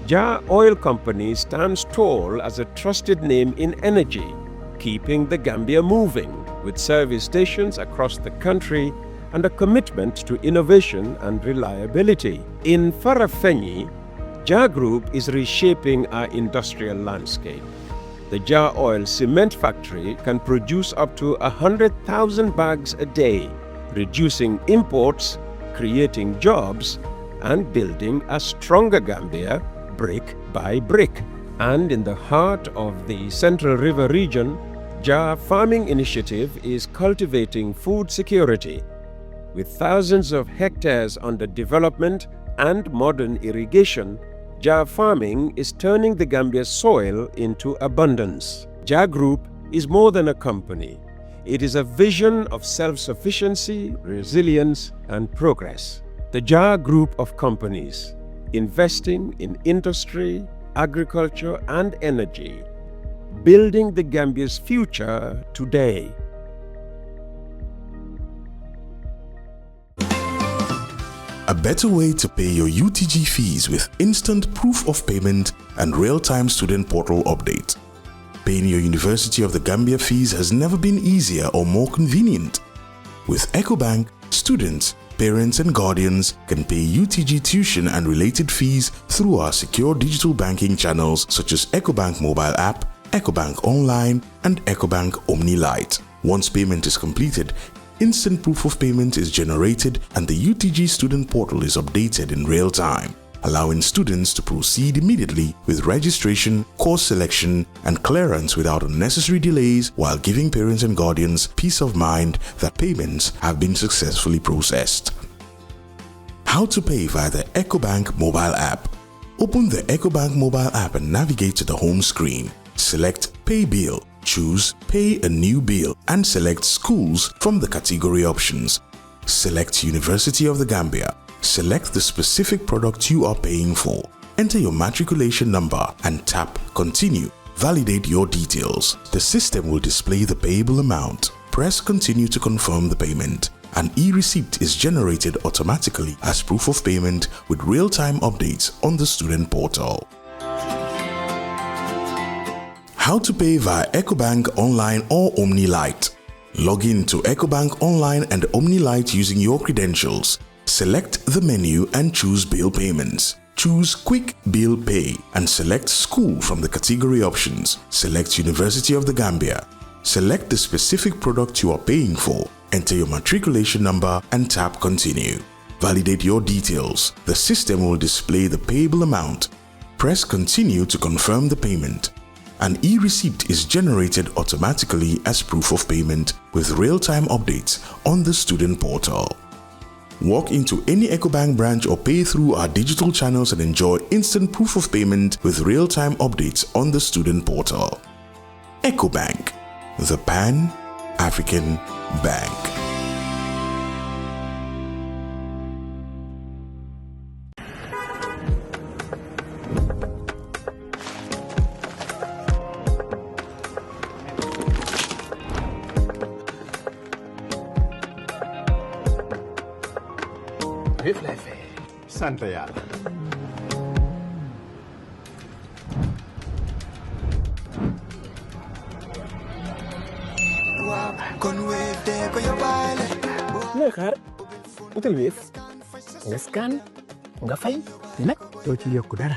Jah Oil Company stands tall as a trusted name in energy, keeping the Gambia moving with service stations across the country and a commitment to innovation and reliability. In Farafenni, Jah Group is reshaping our industrial landscape. The Jah Oil Cement Factory can produce up to 100,000 bags a day, reducing imports, creating jobs, and building a stronger Gambia brick by brick. And in the heart of the Central River region, Jah Farming Initiative is cultivating food security. With thousands of hectares under development and modern irrigation, Jah Farming is turning the Gambia's soil into abundance. Jah Group is more than a company. It is a vision of self-sufficiency, resilience, and progress. The Jah Group of companies, investing in industry, agriculture, and energy, building the Gambia's future today. A better way to pay your UTG fees with instant proof of payment and real-time student portal update. Paying your University of the Gambia fees has never been easier or more convenient. With EcoBank, students, parents and guardians can pay UTG tuition and related fees through our secure digital banking channels such as EcoBank mobile app, EcoBank Online, and EcoBank Omni Lite. Once payment is completed, instant proof of payment is generated and the UTG student portal is updated in real time, allowing students to proceed immediately with registration, course selection, and clearance without unnecessary delays, while giving parents and guardians peace of mind that payments have been successfully processed. How to pay via the EcoBank mobile app. Open the EcoBank mobile app and navigate to the home screen. Select Pay Bill. Choose Pay a New Bill and select Schools from the category options. Select University of the Gambia. Select the specific product you are paying for. Enter your matriculation number and tap Continue. Validate your details. The system will display the payable amount. Press Continue to confirm the payment. An e-receipt is generated automatically as proof of payment with real-time updates on the student portal. How to pay via EcoBank Online or Omni Lite. Log in to EcoBank Online and Omni Lite using your credentials. Select the menu and choose Bill Payments. Choose Quick Bill Pay and select School from the category options. Select University of the Gambia. Select the specific product you are paying for. Enter your matriculation number and tap Continue. Validate your details. The system will display the payable amount. Press Continue to confirm the payment. An e-receipt is generated automatically as proof of payment with real-time updates on the student portal. Walk into any EcoBank branch or pay through our digital channels and enjoy instant proof of payment with real-time updates on the student portal. EcoBank, the Pan-African Bank. Santa yàlla. looy xaar utal Wave nga scan nga fay nag doo ci yokk dara.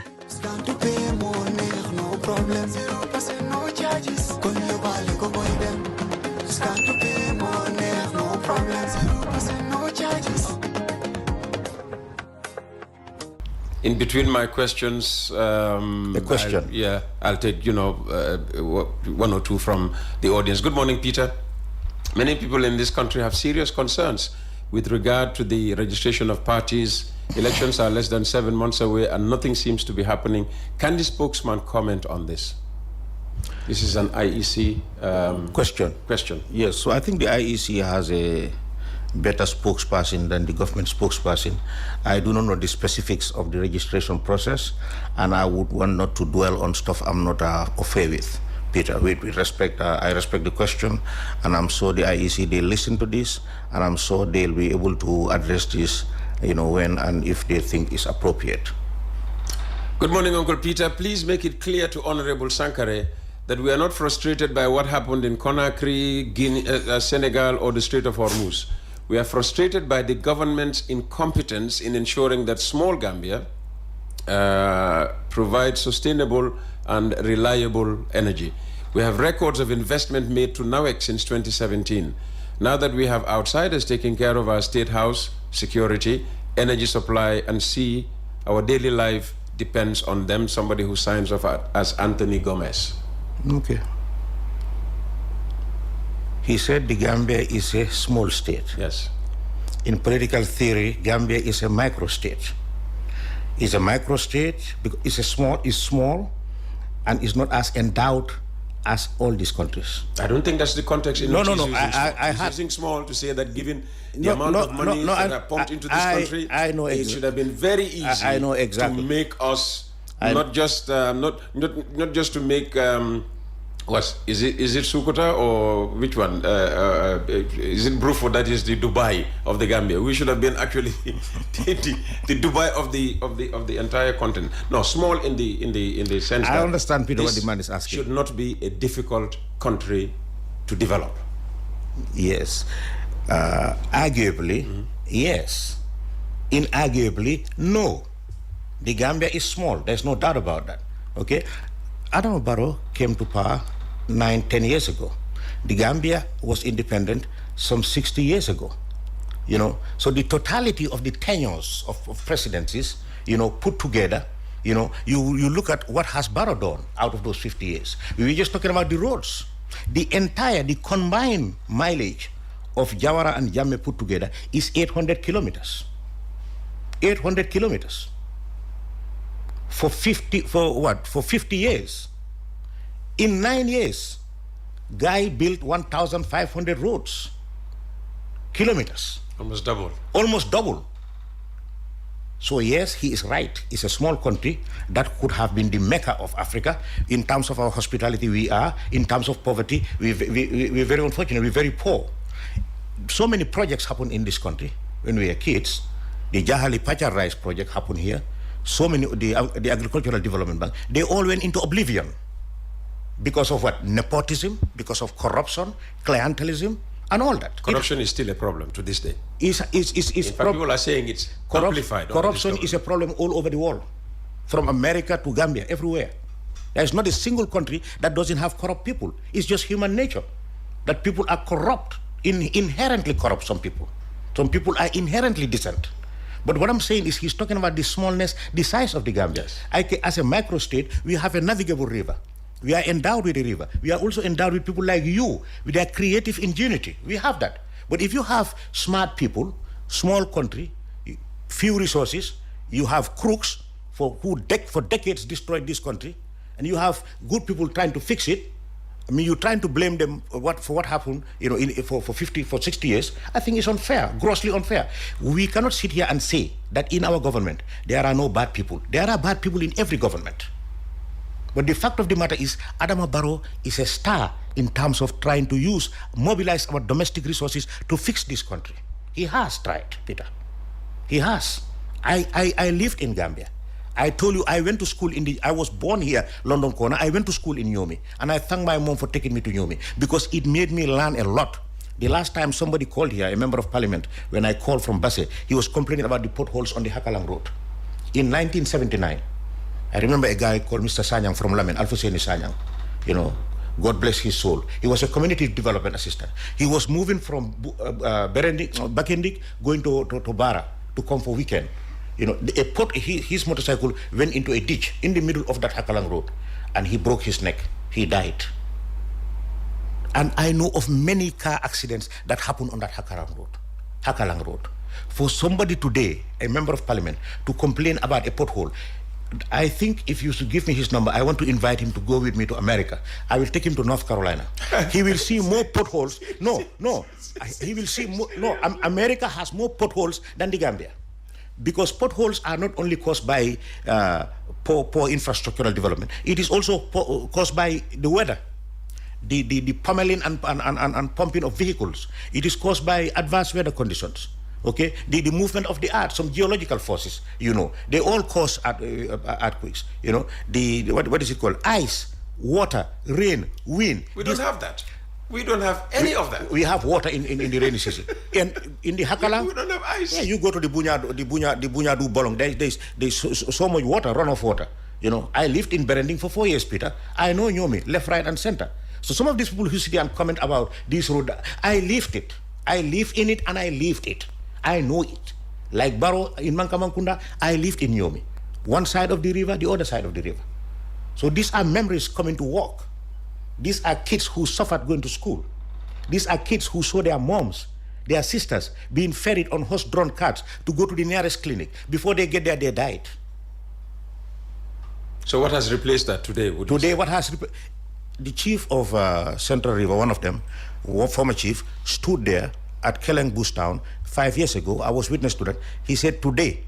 In between my questions, a question. I'll take, one or two from the audience. Good morning, Peter. Many people in this country have serious concerns with regard to the registration of parties. Elections are less than 7 months away and nothing seems to be happening. Can the spokesman comment on this? This is an IEC question. Yes, so I think the IEC has a better spokesperson than the government spokesperson. I do not know the specifics of the registration process, and I would want not to dwell on stuff I'm not okay with. Peter, with respect, I respect the question, and I'm sure the IEC, they listen to this, and I'm sure they'll be able to address this, when and if they think it's appropriate. Good morning, Uncle Peter. Please make it clear to Honorable Sankareh that we are not frustrated by what happened in Conakry, Guinea, Senegal, or the Strait of Hormuz. We are frustrated by the government's incompetence in ensuring that small Gambia provides sustainable and reliable energy. We have records of investment made to NAWEC since 2017. Now that we have outsiders taking care of our state house, security, energy supply, and sea, our daily life depends on them, somebody who signs off as Anthony Gomez. Okay. He said the Gambia is a small state. Yes. In political theory, Gambia is a microstate. It's a microstate because it's small and is not as endowed as all these countries. I don't think that's the context in which he's using small. He's using small to say that given the amount of money that are pumped into this country, it should have been very easy to make us not just to make is it Sukuta or which one? Is it Bruford that is the Dubai of the Gambia? We should have been actually the Dubai of the entire continent. No, small in the sense that I understand, Peter, what the man is asking. Should not be a difficult country to develop. Yes. Arguably, yes. Inarguably, no. The Gambia is small. There's no doubt about that. Okay? Adama Barrow came to power 9-10 years ago. The Gambia was independent some 60 years ago. So the totality of the tenures of presidencies, put together, you look at what has Barrow done out of those 50 years. We were just talking about the roads. The combined mileage of Jawara and Jammeh put together is 800 kilometers. 800 kilometers. For 50 years. In 9 years, Guy built 1,500 roads, kilometers. Almost double. Almost double. So yes, he is right. It's a small country that could have been the Mecca of Africa. In terms of our hospitality, we are. In terms of poverty, we're very unfortunate. We're very poor. So many projects happen in this country when we were kids. The Jahali Pachar Rice project happened here. So many, the Agricultural Development Bank, they all went into oblivion. Because of what? Nepotism, because of corruption, clientelism, and all that. Corruption is still a problem to this day. In fact, people are saying it's amplified. Corruption is a problem all over the world, from America to Gambia, everywhere. There is not a single country that doesn't have corrupt people. It's just human nature that people are corrupt, inherently corrupt. Some people are inherently decent. But what I'm saying is he's talking about the smallness, the size of the Gambia. Yes. As a microstate, we have a navigable river. We are endowed with a river. We are also endowed with people like you, with their creative ingenuity. We have that. But if you have smart people, small country, few resources, you have crooks who for decades destroyed this country, and you have good people trying to fix it. I mean, you're trying to blame them for what happened, for 60 years. I think it's unfair, grossly unfair. We cannot sit here and say that in our government there are no bad people. There are bad people in every government. But the fact of the matter is, Adama Barrow is a star in terms of trying to mobilize our domestic resources to fix this country. He has tried, Peter. He has. I lived in Gambia. I told you I went to school I was born here, London Corner. I went to school in Nyomi. And I thank my mom for taking me to Nyomi because it made me learn a lot. The last time somebody called here, a member of parliament, when I called from Basse, he was complaining about the potholes on the Hakalang Road. In 1979, I remember a guy called Mr. Sanyang from Lamen, Alfuseni Sanyang, God bless his soul. He was a community development assistant. He was moving from Bakendik, going to Bara to come for weekend. His motorcycle went into a ditch in the middle of that Hakalang Road, and he broke his neck. He died. And I know of many car accidents that happened on that Hakalang Road. For somebody today, a member of parliament, to complain about a pothole, I think if you should give me his number, I want to invite him to go with me to America. I will take him to North Carolina. He will see more potholes. He will see more. No, America has more potholes than the Gambia. Because potholes are not only caused by poor infrastructural development, it is also caused by the weather. The pummeling and pumping of vehicles. It is caused by adverse weather conditions. Okay, the movement of the earth, some geological forces, they all cause earthquakes. What is it called? Ice, water, rain, wind. We don't have that. We don't have any of that. We have water in the rainy season. And in the Hakalang, we don't have ice. Yeah, you go to the Bunyadu Bolong. There's so much water, runoff water. I lived in Berending for 4 years, Peter. I know Nyomi, left, right, and center. So some of these people who sit here and comment about this road, I lived it. I live in it and I lived it. I know it. Like Baro in Mankamankunda, I lived in Nyomi. One side of the river, the other side of the river. So these are memories coming to work. These are kids who suffered going to school. These are kids who saw their moms, their sisters being ferried on horse-drawn carts to go to the nearest clinic. Before they get there, they died. So what has replaced that today? The chief of Central River, one of them, former chief, stood there at Keleng Bush Town 5 years ago. I was witness to that. He said, today,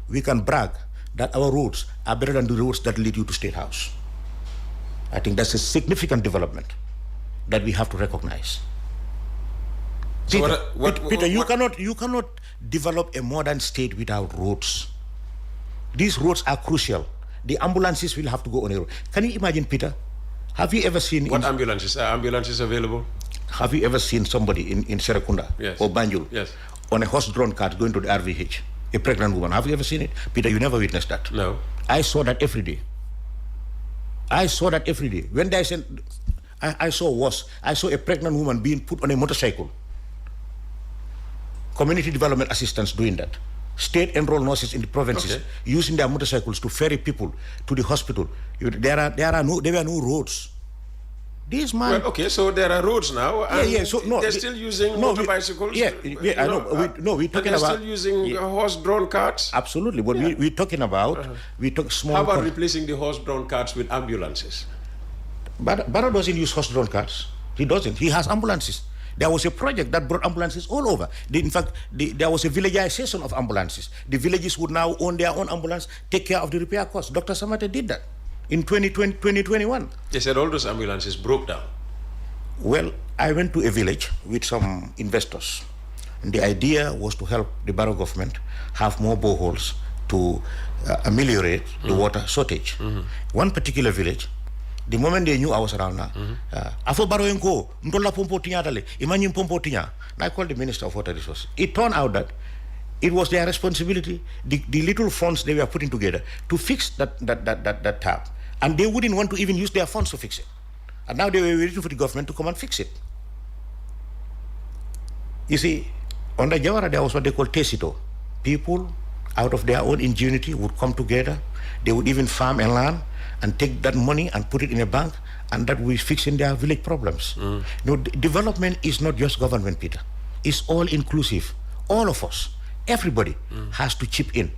we can brag that our roads are better than the roads that lead you to State House. I think that's a significant development that we have to recognize. So Peter, you cannot develop a modern state without roads. These roads are crucial. The ambulances will have to go on a road. Can you imagine, Peter? Have you ever seen... What ambulances? Are ambulances available? Have you ever seen somebody in Serekunda or Banjul on a horse-drawn cart going to the RVH? A pregnant woman. Have you ever seen it? Peter, you never witnessed that. No. I saw that every day. When they said, I saw a pregnant woman being put on a motorcycle. Community development assistants doing that. State enrolled nurses in the provinces using their motorcycles to ferry people to the hospital. There were no roads. These man. Well, so there are roads now. And So no, they're still using motorbicycles. I know. We're talking about. They're still using horse-drawn carts. Absolutely, but we're talking about small. How about replacing the horse-drawn carts with ambulances? Barrow doesn't use horse-drawn carts. He doesn't. He has ambulances. There was a project that brought ambulances all over. In fact, there was a villagization of ambulances. The villages would now own their own ambulance, take care of the repair costs. Dr. Samate did that in 2021. They said all those ambulances broke down. Well, I went to a village with some investors. And the idea was to help the Barrow government have more boreholes to ameliorate the water shortage. One particular village, the moment they knew I was around now, afo Barrow enko ndola pompo tinya dale imagine pompo tinya. I called the Minister of Water Resources. It turned out that it was their responsibility, the little funds they were putting together to fix that tap, and they wouldn't want to even use their funds to fix it. And now they were waiting for the government to come and fix it. You see, under Jawara there was what they call Tesito. People, out of their own ingenuity, would come together. They would even farm and land and take that money and put it in a bank, and that will be fixing their village problems. Development is not just government, Peter. It's all inclusive. All of us, everybody has to chip in.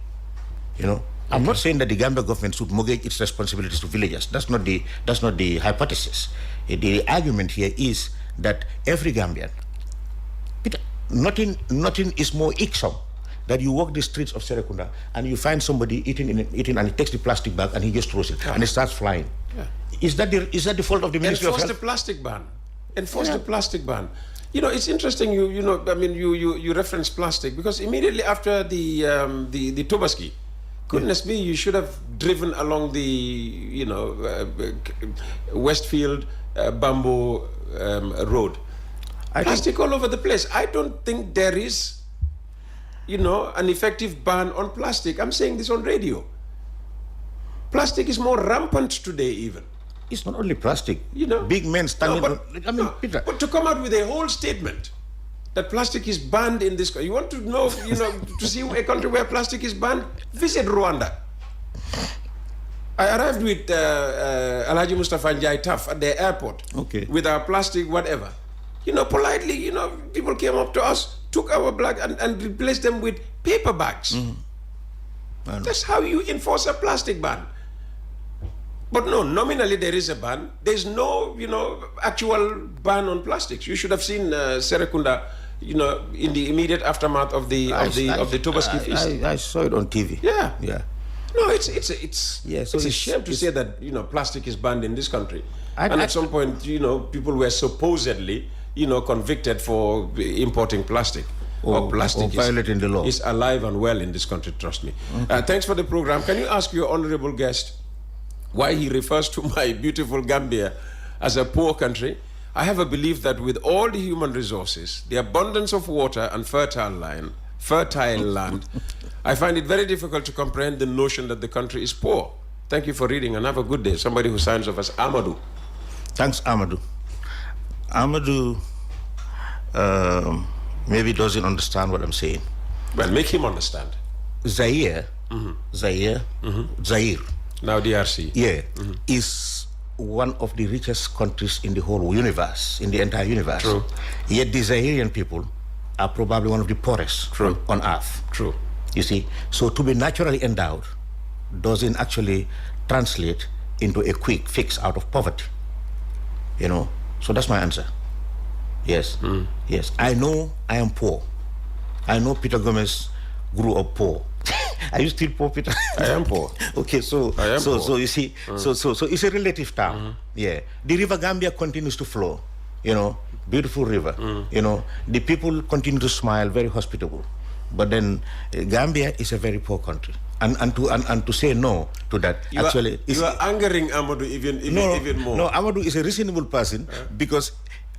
I'm not saying that the Gambia government should mortgage its responsibilities to villagers. That's not the hypothesis. The argument here is that every Gambian, Peter, nothing is more irksome that you walk the streets of Serekunda and you find somebody eating and he takes the plastic bag and he just throws it and it starts flying. Is that the fault of the Ministry of Health? Enforce the plastic ban. It's interesting. You reference plastic because immediately after the Tobaski, goodness me, you should have driven along the Westfield Bamboo road. Plastic all over the place. I don't think there is an effective ban on plastic. I'm saying this on radio. Plastic is more rampant today even. It's not only plastic. Big men standing... Peter. But to come out with a whole statement that plastic is banned in this country. You want to know, to see a country where plastic is banned? Visit Rwanda. I arrived with Alhaji Mustafa Njai Taf at the airport. With our plastic, whatever. Politely, people came up to us, took our bag and replaced them with paper bags. That's how you enforce a plastic ban. But no, nominally there is a ban. There's no, actual ban on plastics. You should have seen Serekunda, in the immediate aftermath of the Tobaski feast. I saw it on TV. Yeah. No, it's a shame to say that plastic is banned in this country. And at some point, people were supposedly convicted for importing plastic. or plastic violating the law is alive and well in this country, trust me. Thanks for the program. Can you ask your honorable guest why he refers to my beautiful Gambia as a poor country? I have a belief that with all the human resources, the abundance of water and fertile land, I find it very difficult to comprehend the notion that the country is poor. Thank you for reading and have a good day. Somebody who signs off as Amadou. Thanks, Amadou. Amadou maybe doesn't understand what I'm saying. Well, make him understand. Zaire, Zaire, Now DRC. yeah, is one of the richest countries in the whole universe, in the entire universe. True. Yet the Zairian people are probably one of the poorest on earth. True. You see, so to be naturally endowed doesn't actually translate into a quick fix out of poverty. You know, so that's my answer. Yes, yes. I know I am poor. I know Peter Gomez grew up poor. Are you still poor, Peter? I am poor. Okay, so you see, so it's a relative term. Yeah, the river Gambia continues to flow. You know, beautiful river. You know, the people continue to smile, very hospitable. But then Gambia is a very poor country, and to say no to that You are angering Amadou even more. No, Amadou is a reasonable person because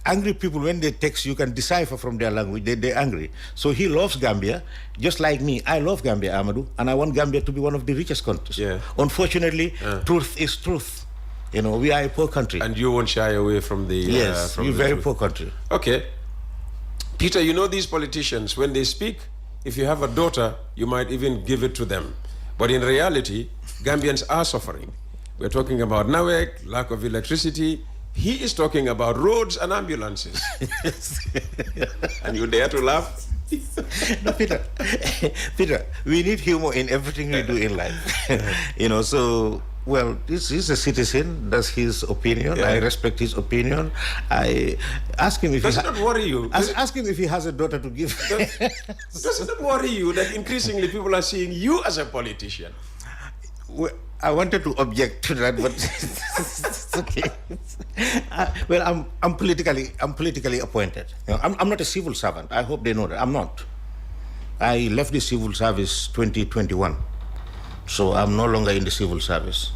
angry people, when they text, you can decipher from their language, they're angry. So he loves Gambia, just like me. I love Gambia, Amadou, and I want Gambia to be one of the richest countries. Yeah. Unfortunately, truth is truth. You know, we are a poor country. And you won't shy away from the... Yes, we're a very poor country. Okay. Peter, you know these politicians, when they speak, if you have a daughter, you might even give it to them. But in reality, Gambians are suffering. We're talking about NAWEC, lack of electricity. He is talking about roads and ambulances. And you dare to laugh? No, Peter, we need humor in everything we do in life. You know, so, well, this is a citizen, that's his opinion. I respect his opinion. I ask him if Does it not worry you? Ask him if he has a daughter to give. Does it not worry you that increasingly people are seeing you as a politician? Well, I wanted to object to that, but it's okay. Well, I'm politically appointed. You know, I'm not a civil servant. I hope they know that. I'm not. I left the civil service 2021, so I'm no longer in the civil service.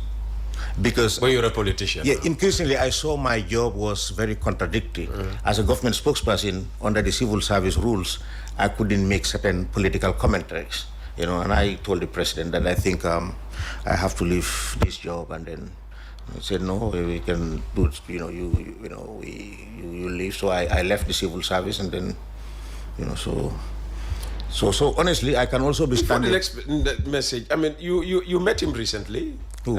Because you're a politician. Yeah, increasingly I saw my job was very contradictory. As a government spokesperson under the civil service rules, I couldn't make certain political commentaries. You know, and I told the president that I think I have to leave this job, and then he said, no, we can do it, you know, you leave. So I left the civil service, and then, you know, so honestly, I can also be standing. For the next message, I mean, you met him recently. Who?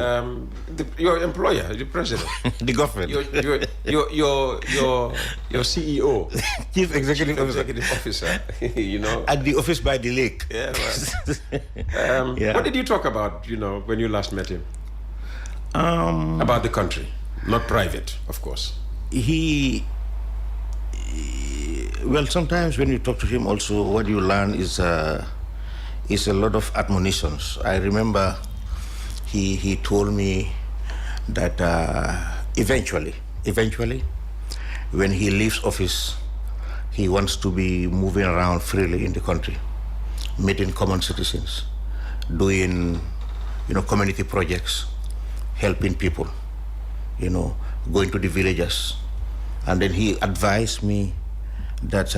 Your employer, the president. The government. Your CEO. Chief Executive Officer. You know. At the office by the lake. Yeah, right. What did you talk about, you know, when you last met him? About the country, not private, of course. Well, sometimes when you talk to him also, what you learn is a lot of admonitions. I remember he told me that eventually, when he leaves office, he wants to be moving around freely in the country, meeting common citizens, doing, you know, community projects, helping people, you know, going to the villages. And then he advised me that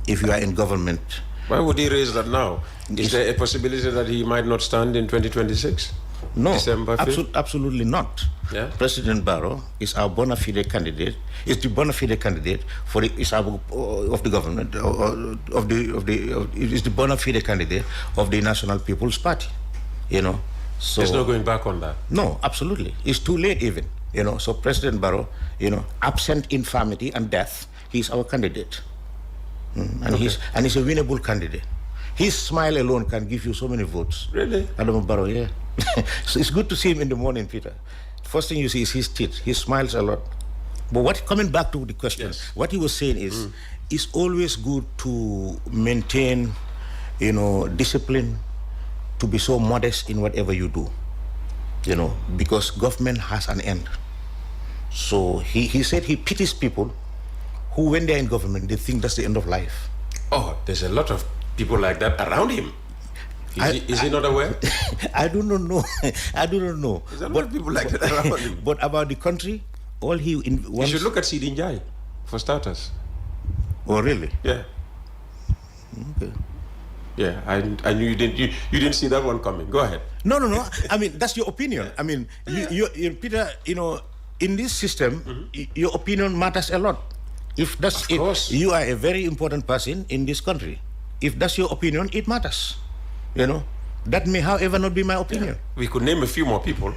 if you are in government... Why would he raise that now? Is there a possibility that he might not stand in 2026? No, December 5th? Absolutely not. Yeah? President Barrow is our bona fide candidate. Is the bona fide candidate for the of the government is the bona fide candidate of the National People's Party. You know, so there's no going back on that. No, absolutely. It's too late even. You know, so President Barrow, you know, absent infirmity and death, he's our candidate, and he's a winnable candidate. His smile alone can give you so many votes. Really? Adam Barrow, yeah. So it's good to see him in the morning, Peter. First thing you see is his teeth. He smiles a lot. But coming back to the question, what he was saying is, it's always good to maintain, you know, discipline, to be so modest in whatever you do, you know, because government has an end. So he said he pities people who, when they're in government, they think that's the end of life. Oh, there's a lot of people like that around him. Is he not aware? I do not know. I do not know. There's a lot of people like that around him. But about the country, all he You wants... should look at Sidin Jai, for starters. Oh, really? Yeah. Okay. Yeah, I knew you didn't see that one coming. Go ahead. No. I mean, that's your opinion. I mean, you Peter, in this system, your opinion matters a lot. If that's Of course. you are a very important person in this country. If that's your opinion, it matters. That may, however, not be my opinion. We could name a few more people.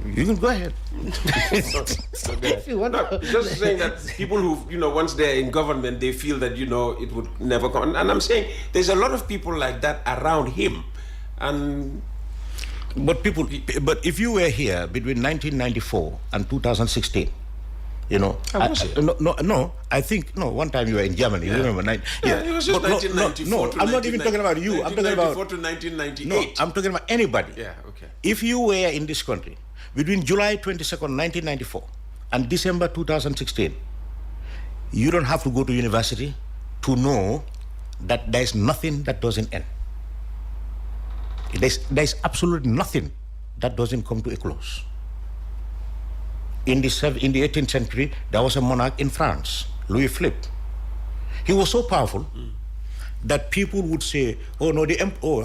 You can go ahead. If you want. No, just saying that people who, once they're in government, they feel that, it would never come. And I'm saying there's a lot of people like that around him. And But if you were here between 1994 and 2016, I was here. No. I think one time you were in Germany. Yeah. You remember? Yeah, it was just But 1994 to I'm not even talking about you. I'm talking about 1994 to 1998. No, I'm talking about anybody. Yeah, okay. If you were in this country between July 22nd, 1994 and December 2016, you don't have to go to university to know that there's nothing that doesn't end. There's absolutely nothing that doesn't come to a close. In the 18th century, there was a monarch in France, Louis Philippe. He was so powerful that people would say, "Oh no,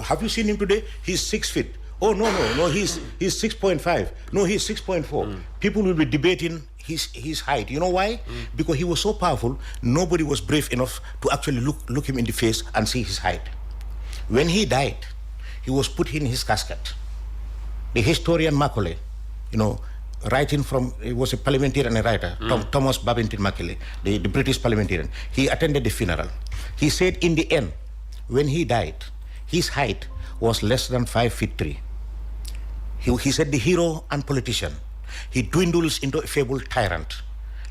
have you seen him today? He's 6 feet. Oh no, he's 6.5. No, he's 6.4." People will be debating his height. You know why? Because he was so powerful, nobody was brave enough to actually look him in the face and see his height. When he died, he was put in his casket. The historian Macaulay, writing from, he was a parliamentarian and a writer, Thomas Babington Macaulay, the British parliamentarian. He attended the funeral. He said in the end, when he died, his height was less than 5'3". He said the hero and politician, he dwindles into a fabled tyrant.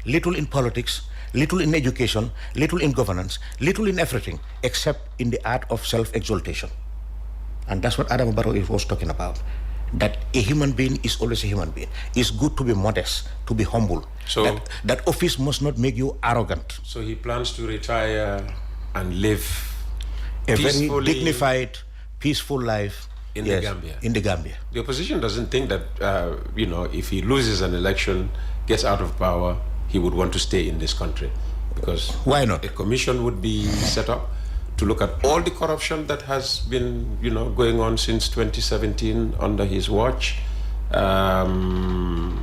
Little in politics, little in education, little in governance, little in everything, except in the art of self-exaltation. And that's what Adam Barrow was talking about. That a human being is always a human being. It's good to be modest, to be humble. So that office must not make you arrogant. So he plans to retire and live A peacefully, very dignified, peaceful life in the Gambia. In the Gambia. The opposition doesn't think that, if he loses an election, gets out of power, he would want to stay in this country. Because why not? A commission would be set up to look at all the corruption that has been, going on since 2017 under his watch, and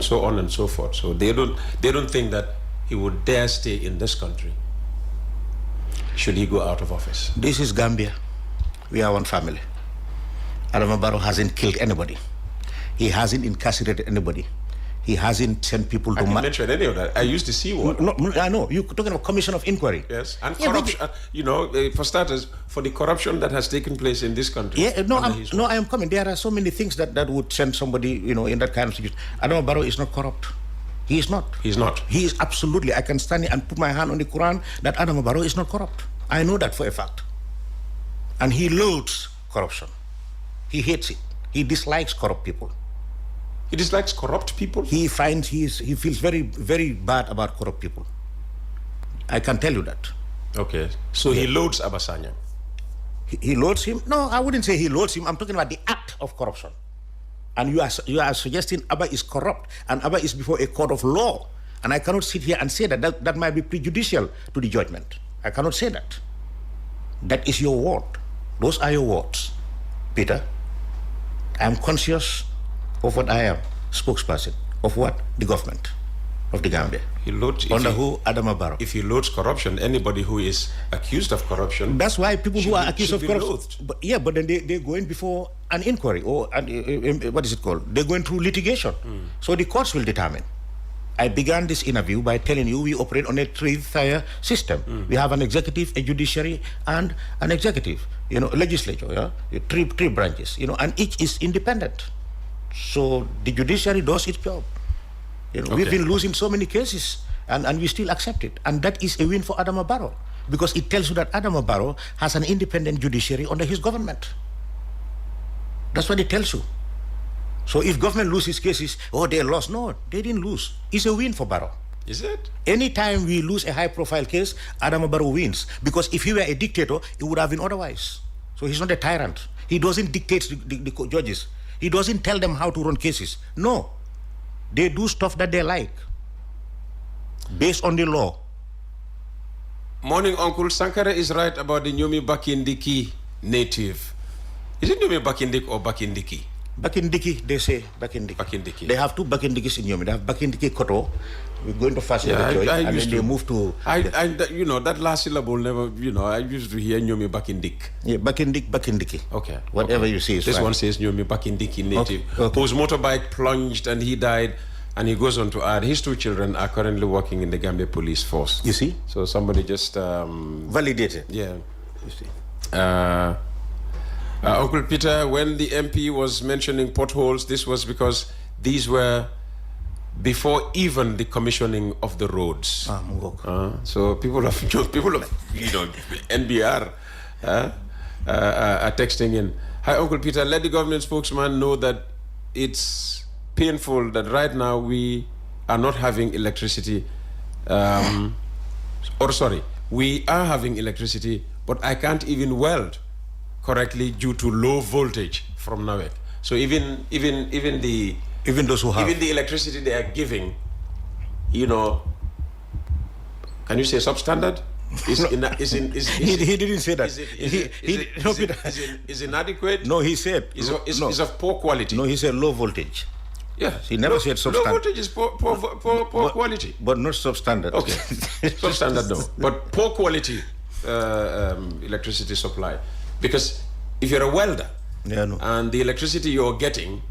so on and so forth. So they don't think that he would dare stay in this country should he go out of office. This is Gambia. We are one family. Adama Barrow hasn't killed anybody. He hasn't incarcerated anybody. He hasn't sent people to... I didn't mention any of that. I used to see one. No, I know. You're talking about commission of inquiry. Yes, and corruption. For starters, for the corruption that has taken place in this country. Yeah, I am coming. There are so many things that would send somebody, in that kind of situation. Adama Barrow is not corrupt. He is not. He's not. He is absolutely. I can stand here and put my hand on the Quran that Adama Barrow is not corrupt. I know that for a fact. And he loathes corruption. He hates it. He dislikes corrupt people. He dislikes corrupt people? He feels very, very bad about corrupt people. I can tell you that. Okay. So he loathes Abasanya. He loathes him? No, I wouldn't say he loathes him. I'm talking about the act of corruption. And you are suggesting Abba is corrupt and Abba is before a court of law. And I cannot sit here and say that might be prejudicial to the judgment. I cannot say that. That is your word. Those are your words, Peter. I am conscious of what I am, spokesperson of what? The government of the Gambia. Under who? Adama Barrow. If he loads corruption, anybody who is accused of corruption... That's why people who are accused of corruption... But then they're going before an inquiry or what is it called? They're going through litigation. So the courts will determine. I began this interview by telling you we operate on a three-tier system. We have an executive, a judiciary, and an executive, legislature, three branches, and each is independent. So the judiciary does its job. We've been losing so many cases, and we still accept it. And that is a win for Adama Barrow, because it tells you that Adama Barrow has an independent judiciary under his government. That's what it tells you. So if government loses cases, they lost. No, they didn't lose. It's a win for Barrow. Is it? Anytime we lose a high-profile case, Adama Barrow wins. Because if he were a dictator, it would have been otherwise. So he's not a tyrant. He doesn't dictate the judges. He doesn't tell them how to run cases. No. They do stuff that they like, based on the law. Morning, Uncle. Sankareh is right about the Nyomi Bakindiki native. Is it Nyomi Bakindik or Bakindiki? Bakindiki, they say Bakindiki. Bakindiki. They have two Bakindikis in Nyomi. They have Bakindiki Koto. We're going to fast and then they move to... you know, that last syllable never, you know, I used to hear Nyomi Bakindik. Yeah, Bakindiki. Okay. Whatever you say is This fine. one says Nyomi Bakindiki native, Okay. whose motorbike plunged and he died. And he goes on to add, his two children are currently working in the Gambia police force. You see? So somebody just... Validated. Yeah. You see? Uncle Peter, when the MP was mentioning potholes, this was because these were before even the commissioning of the roads. So people of you know, NBR are texting in. Hi, Uncle Peter, let the government spokesman know that it's painful that right now we are not having electricity. We are having electricity, but I can't even weld correctly due to low voltage from NAWEC. So even those who have, even the electricity they are giving, you know, can you say substandard? He didn't say that. Is inadequate? No, he said is of poor quality. No, he said low voltage. Yeah, he never said substandard. Low voltage is poor quality, but not substandard. Okay, substandard no, but poor quality electricity supply. Because if you're a welder and the electricity you're getting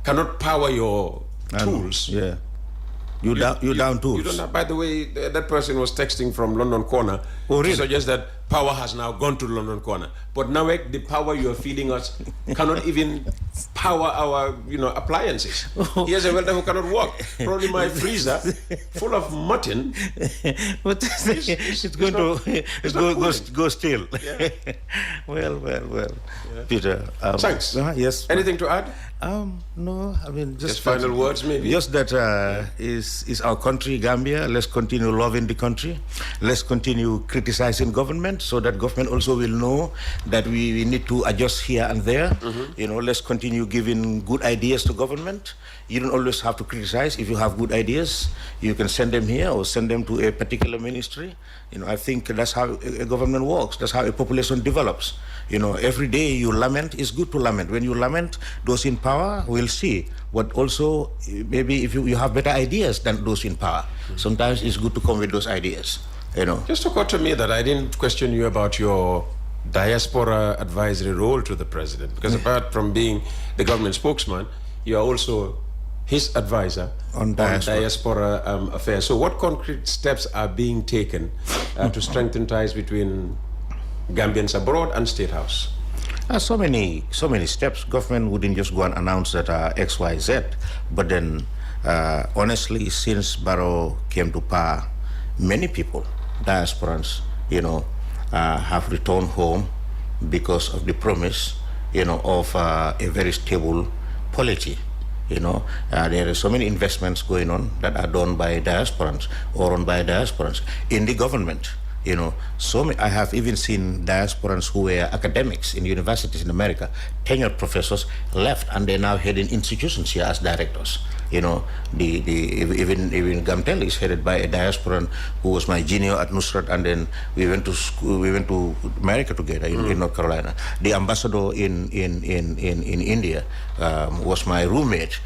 cannot power your tools, you down tools. You don't have, by the way, that person was texting from London Corner to suggest that power has now gone to London Corner. But now the power you're feeding us cannot even power our, appliances. Here's a welder who cannot work. Probably my freezer full of mutton. But it's going to go still. Yeah. Well. Yeah. Peter. Thanks. Yes. Anything to add? No. I mean, just final words, maybe. Just that is our country, Gambia. Let's continue loving the country. Let's continue criticizing government, so that government also will know that we need to adjust here and there. Let's continue giving good ideas to government. You don't always have to criticize. If you have good ideas, you can send them here or send them to a particular ministry. I think that's how a government works. That's how a population develops. Every day you lament, it's good to lament. When you lament, those in power will see. But also, maybe if you have better ideas than those in power, sometimes it's good to come with those ideas. Just occurred to me that I didn't question you about your diaspora advisory role to the president, because apart from being the government spokesman, you are also his advisor on diaspora affairs. So what concrete steps are being taken to strengthen ties between Gambians abroad and State House? So many steps. Government wouldn't just go and announce that X, Y, Z. But then, honestly, since Barrow came to power, many people, diasporans, have returned home because of the promise, of a very stable polity. There are so many investments going on that are done by diasporans or run by diasporans in the government. I have even seen diasporans who were academics in universities in America, tenured professors, left, and they're now heading institutions here as directors. Even Gamtel is headed by a diasporan who was my junior at Nusrat, and then we went to America together in North Carolina. The ambassador in India was my roommate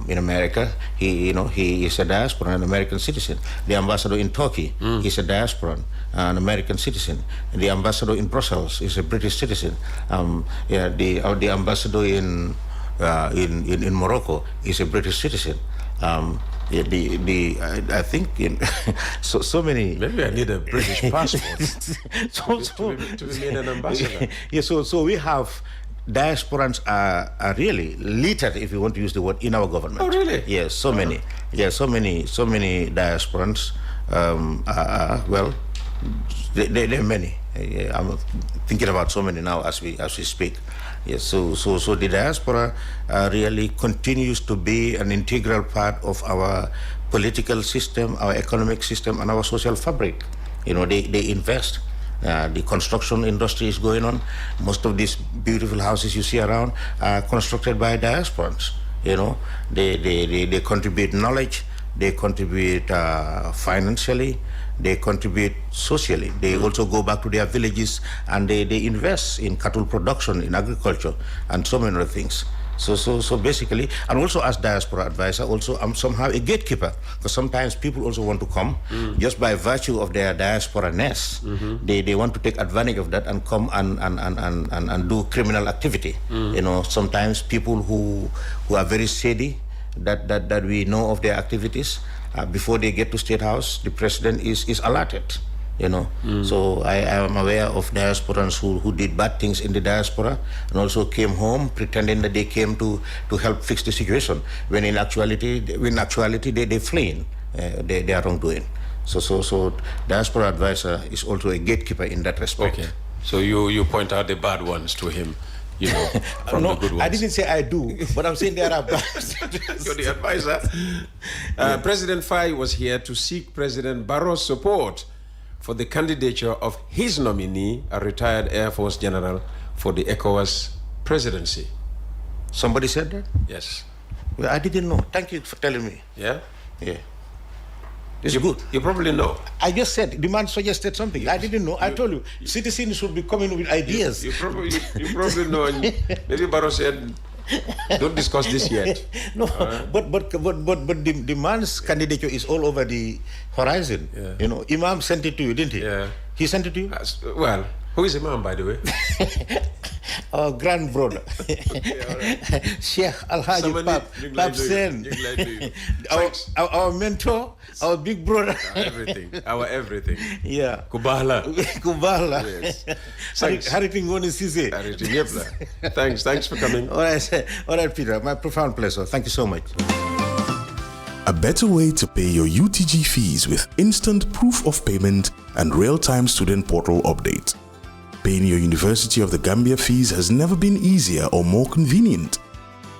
in America. He is a diasporan, an American citizen. The ambassador in Turkey is a diasporan, an American citizen. The ambassador in Brussels is a British citizen. The ambassador in Morocco is a British citizen. I think so many. Maybe I need a British passport to be made an ambassador. Yeah. So we have diasporans are really littered, if you want to use the word, in our government. Oh, really? Yes. So many. Yeah. So many diasporans. There are many. I'm thinking about so many now as we speak. Yes, so the diaspora really continues to be an integral part of our political system, our economic system, and our social fabric. You know, they invest. The construction industry is going on. Most of these beautiful houses you see around are constructed by diasporans. You know, they contribute knowledge, they contribute financially, they contribute socially. They also go back to their villages and they invest in cattle production, in agriculture, and so many other things. So basically, and also as diaspora advisor, also I'm somehow a gatekeeper, because sometimes people also want to come just by virtue of their diaspora-ness. They want to take advantage of that and come and do criminal activity. You know, sometimes people who are very shady, that we know of their activities, before they get to State House, the president is alerted. You know, so I am aware of diasporans who did bad things in the diaspora and also came home pretending that they came to help fix the situation, when in actuality they fleeing their wrongdoing. So diaspora advisor is also a gatekeeper in that respect. Okay. So you point out the bad ones to him, you know, from no, the good ones. I didn't say I do, but I'm saying there are bad. You're the advisor. President Faye was here to seek President Barrow's support for the candidature of his nominee, a retired Air Force general, for the ECOWAS presidency. Somebody said that? Yes. Well, I didn't know. Thank you for telling me. Yeah? Yeah. It's good. You probably know. I just said, the man suggested something. I didn't know. I told you, citizens should be coming with ideas. You probably know. And maybe Barrow said, don't discuss this yet. No, but the man's candidature is all over the horizon. Yeah. You know, Imam sent it to you, didn't he? Yeah. He sent it to you? Well, who is Imam, by the way? Our grand brother, Sheikh Alhaji Pap Sen, our mentor, our big brother. Our everything. Yeah. Kubala. Yes. Haripingoni Sise. Thanks for coming. All right, Peter, my profound pleasure. Thank you so much. A better way to pay your UTG fees with instant proof of payment and real-time student portal update. Paying your University of the Gambia fees has never been easier or more convenient.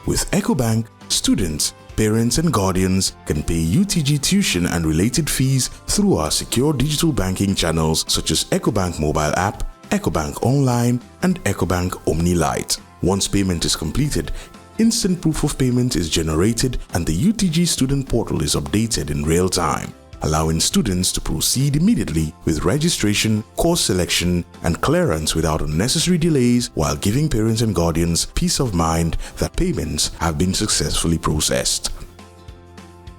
With EcoBank, students, parents and guardians can pay UTG tuition and related fees through our secure digital banking channels such as EcoBank mobile app, EcoBank Online and EcoBank Omni Lite. Once payment is completed, instant proof of payment is generated and the UTG student portal is updated in real time, allowing students to proceed immediately with registration, course selection, and clearance without unnecessary delays, while giving parents and guardians peace of mind that payments have been successfully processed.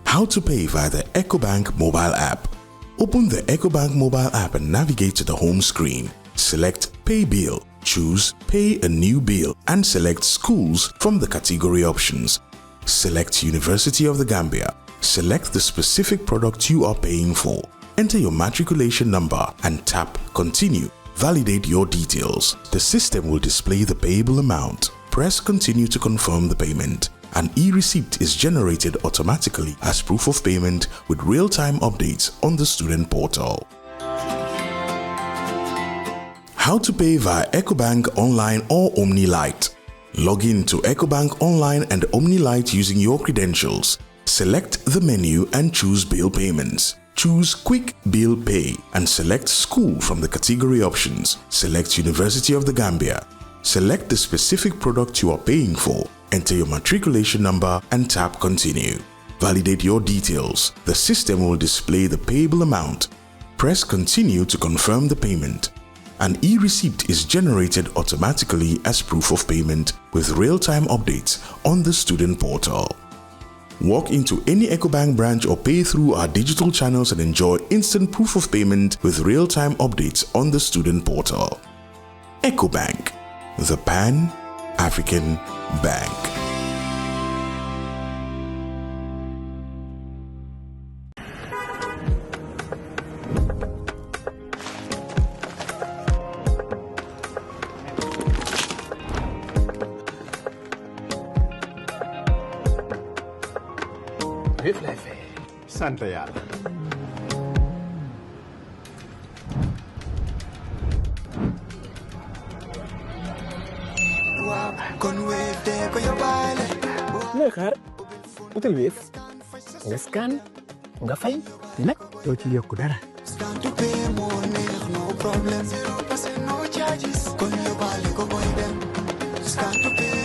How to pay via the EcoBank mobile app. Open the EcoBank mobile app and navigate to the home screen. Select Pay Bill, choose Pay a New Bill, and select Schools from the category options. Select University of the Gambia. Select the specific product you are paying for. Enter your matriculation number and tap Continue. Validate your details. The system will display the payable amount. Press Continue to confirm the payment. An e-receipt is generated automatically as proof of payment with real-time updates on the student portal. How to pay via EcoBank Online or Omni Lite. Log in to EcoBank Online and Omni Lite using your credentials. Select the menu and choose Bill Payments. Choose Quick Bill Pay and select School from the category options. Select University of the Gambia. Select the specific product you are paying for. Enter your matriculation number and tap Continue. Validate your details. The system will display the payable amount. Press Continue to confirm the payment. An e-receipt is generated automatically as proof of payment with real-time updates on the student portal. Walk into any EcoBank branch or pay through our digital channels and enjoy instant proof of payment with real-time updates on the student portal. EcoBank, the Pan-African Bank. Sankareh. Wow. looy xaar utal Wave nga scan nga fay te nag doo ci yokku dara. Scan to pay.